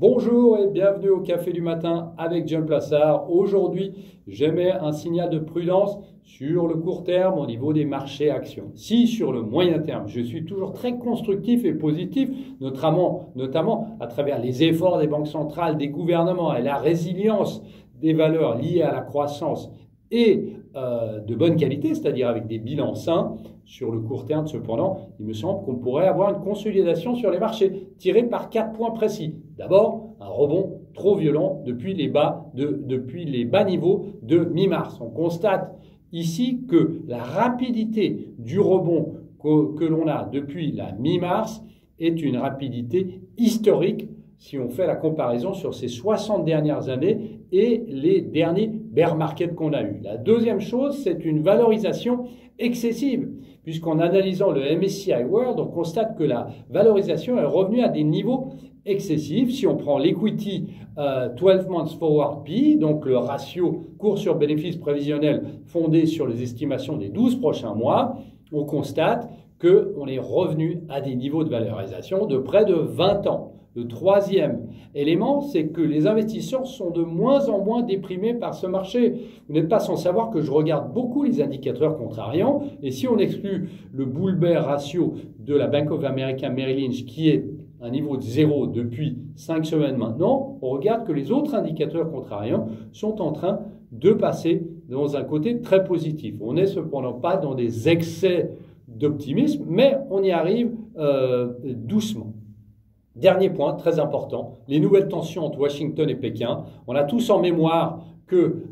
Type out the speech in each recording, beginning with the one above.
Bonjour et bienvenue au Café du Matin avec John Plassard. Aujourd'hui, j'émets un signal de prudence sur le court terme au niveau des marchés actions. Si sur le moyen terme, je suis toujours très constructif et positif, notamment à travers les efforts des banques centrales, des gouvernements et la résilience des valeurs liées à la croissance et de bonne qualité, c'est-à-dire avec des bilans sains. Sur le court terme, cependant, il me semble qu'on pourrait avoir une consolidation sur les marchés, tirée par 4 points précis. D'abord, un rebond trop violent depuis les bas niveaux de mi-mars. On constate ici que la rapidité du rebond que l'on a depuis la mi-mars est une rapidité historique si on fait la comparaison sur ces 60 dernières années et les derniers bear markets qu'on a eus. La deuxième chose, c'est une valorisation excessive, puisqu'en analysant le MSCI World, on constate que la valorisation est revenue à des niveaux excessifs. Si on prend l'equity 12 months forward P, donc le ratio cours sur bénéfice prévisionnel fondé sur les estimations des 12 prochains mois, on constate qu'on est revenu à des niveaux de valorisation de près de 20 ans. Le troisième élément, c'est que les investisseurs sont de moins en moins déprimés par ce marché. Vous n'êtes pas sans savoir que je regarde beaucoup les indicateurs contrariants. Et si on exclut le bull bear ratio de la Bank of America Merrill Lynch, qui est un niveau de 0 depuis 5 semaines maintenant, on regarde que les autres indicateurs contrariants sont en train de passer dans un côté très positif. On n'est cependant pas dans des excès d'optimisme, mais on y arrive doucement. Dernier point très important, les nouvelles tensions entre Washington et Pékin. On a tous en mémoire que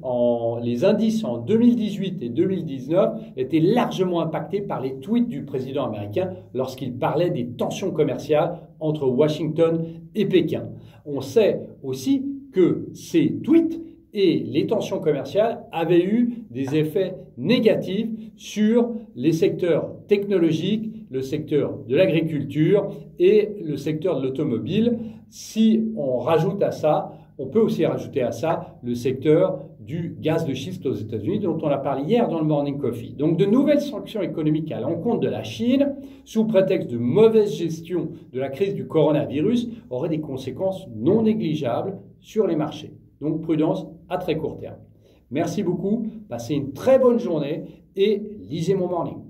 les indices en 2018 et 2019 étaient largement impactés par les tweets du président américain lorsqu'il parlait des tensions commerciales entre Washington et Pékin. On sait aussi que ces tweets et les tensions commerciales avaient eu des effets négatifs sur les secteurs technologiques, le secteur de l'agriculture et le secteur de l'automobile. Si on rajoute à ça, on peut aussi rajouter à ça le secteur du gaz de schiste aux États-Unis, dont on a parlé hier dans le Morning Coffee. Donc de nouvelles sanctions économiques à l'encontre de la Chine, sous prétexte de mauvaise gestion de la crise du coronavirus, auraient des conséquences non négligeables sur les marchés. Donc prudence à très court terme. Merci beaucoup, passez une très bonne journée et lisez mon morning.